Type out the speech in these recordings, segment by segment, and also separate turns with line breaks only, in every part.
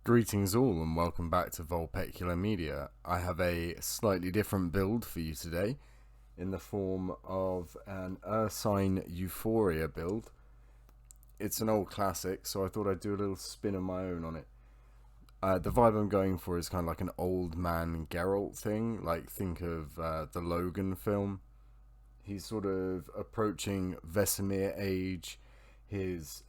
Greetings all and welcome back to Volpecular Media. I have a slightly different build for you today in the form of an Ursine Euphoria build. It's an old classic, so I thought I'd do a little spin of my own on it. The vibe I'm going for is kind of like an old man Geralt thing, like think of the Logan film. He's sort of approaching Vesemir age. His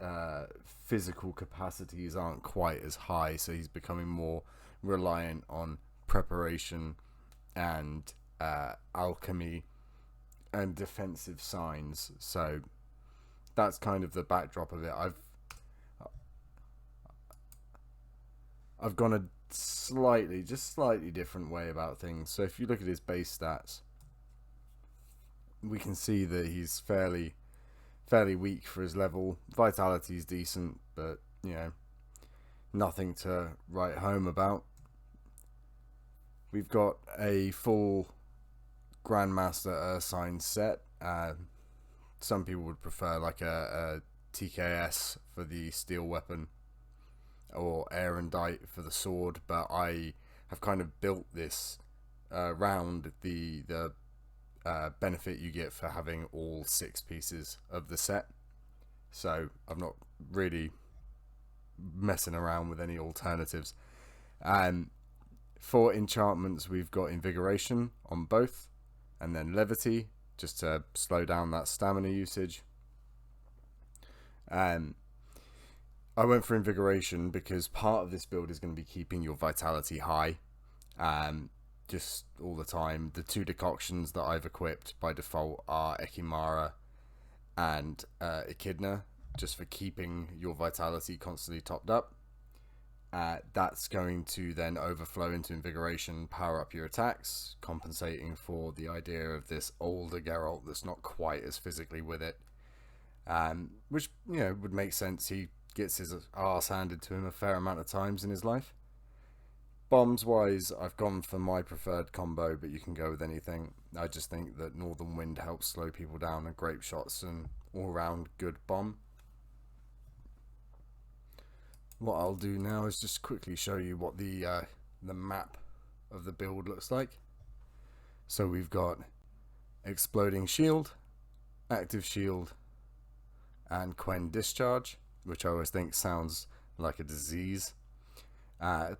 physical capacities aren't quite as high, so he's becoming more reliant on preparation and alchemy and defensive signs. So that's kind of the backdrop of it. I've gone a slightly different way about things. So if you look at his base stats, we can see that he's fairly weak for his level. Vitality is decent, but nothing to write home about. We've got a full Grandmaster Ursine set. Some people would prefer like a TKS for the steel weapon or Erendite for the sword, but I have kind of built this around the benefit you get for having all 6 pieces of the set. So I'm not really messing around with any alternatives. For enchantments, we've got invigoration on both, and then levity just to slow down that stamina usage. I went for invigoration because part of this build is going to be keeping your vitality high. Just all the time. The 2 decoctions that I've equipped by default are Ekimara and Echidna, just for keeping your vitality constantly topped up. That's going to then overflow into invigoration, power up your attacks, compensating for the idea of this older Geralt that's not quite as physically with it, which would make sense. He gets his arse handed to him a fair amount of times in his life. Bombs wise, I've gone for my preferred combo, but you can go with anything. I just think that Northern Wind helps slow people down, and Grape Shot's an all-round good bomb. What I'll do now is just quickly show you what the map of the build looks like. So we've got Exploding Shield, Active Shield, and Quen Discharge, which I always think sounds like a disease.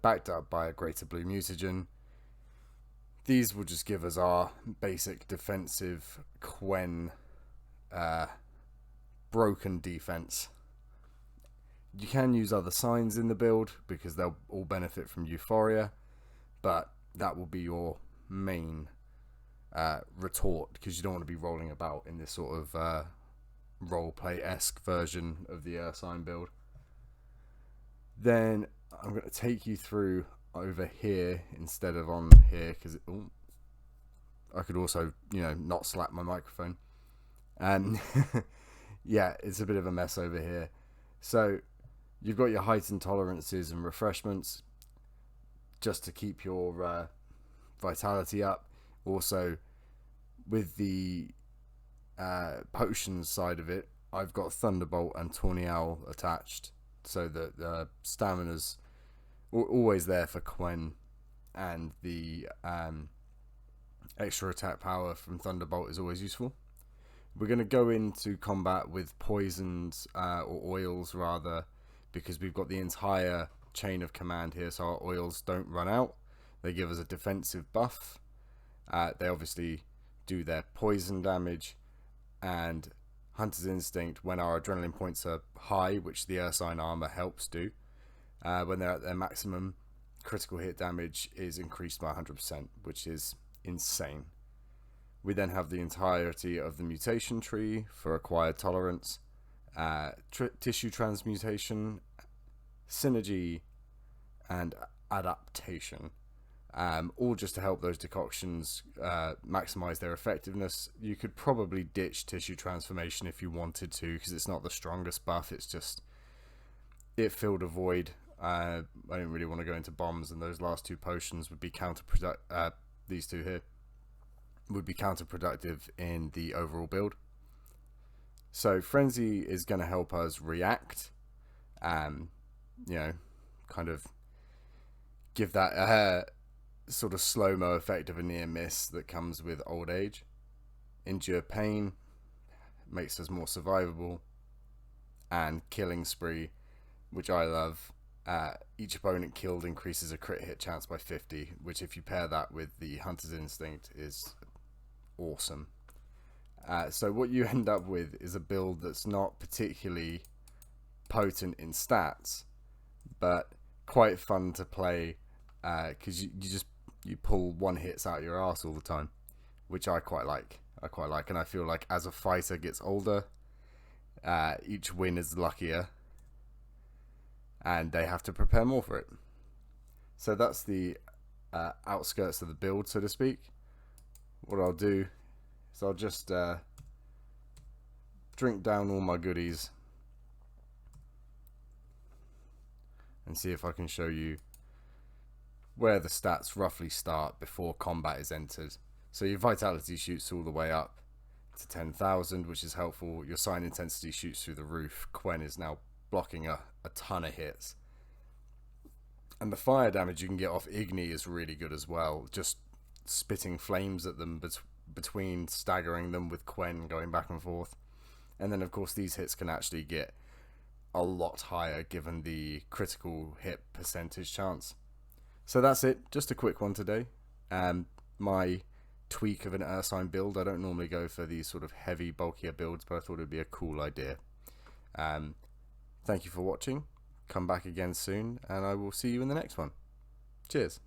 Backed up by a Greater Blue Mutagen. These will just give us our basic defensive Quen broken defense. You can use other signs in the build because they'll all benefit from Euphoria, but that will be your main retort, because you don't want to be rolling about in this sort of roleplay-esque version of the Ursine build. Then I'm going to take you through over here instead of on here, because I could also, not slap my microphone. And yeah, it's a bit of a mess over here. So you've got your heightened tolerances and refreshments just to keep your vitality up. Also, with the potions side of it, I've got Thunderbolt and Tawny Owl attached, so that the stamina's always there for Quen, and the extra attack power from Thunderbolt is always useful. We're going to go into combat with poisons, or oils rather, because we've got the entire chain of command here, so our oils don't run out. They give us a defensive buff. They obviously do their poison damage, and Hunter's Instinct, when our adrenaline points are high, which the Ursine armor helps do, when they're at their maximum, critical hit damage is increased by 100%, which is insane. We then have the entirety of the Mutation Tree for acquired tolerance, tissue transmutation, synergy, and adaptation. All just to help those decoctions maximize their effectiveness. You could probably ditch tissue transformation if you wanted to, because it's not the strongest buff. It's just, it filled a void. I didn't really want to go into bombs, and those last 2 potions would be counterproductive. These 2 here would be counterproductive in the overall build. So Frenzy is going to help us react, kind of give that sort of slow-mo effect of a near miss that comes with old age. Endure pain makes us more survivable, and killing spree, which I love. Each opponent killed increases a crit hit chance by 50, which if you pair that with the Hunter's Instinct is awesome. So what you end up with is a build that's not particularly potent in stats, but quite fun to play, because you pull one hits out your arse all the time, which I quite like. And I feel like as a fighter gets older, each win is luckier, and they have to prepare more for it. So that's the outskirts of the build, so to speak. What I'll do is I'll just drink down all my goodies and see if I can show you where the stats roughly start before combat is entered. So your vitality shoots all the way up to 10,000, which is helpful. Your sign intensity shoots through the roof. Quen is now blocking a ton of hits. And the fire damage you can get off Igni is really good as well. Just spitting flames at them between staggering them with Quen going back and forth. And then of course these hits can actually get a lot higher given the critical hit percentage chance. So that's it, just a quick one today. My tweak of an Ursine build. I don't normally go for these sort of heavy, bulkier builds, but I thought it'd be a cool idea. Thank you for watching. Come back again soon, and I will see you in the next one. Cheers.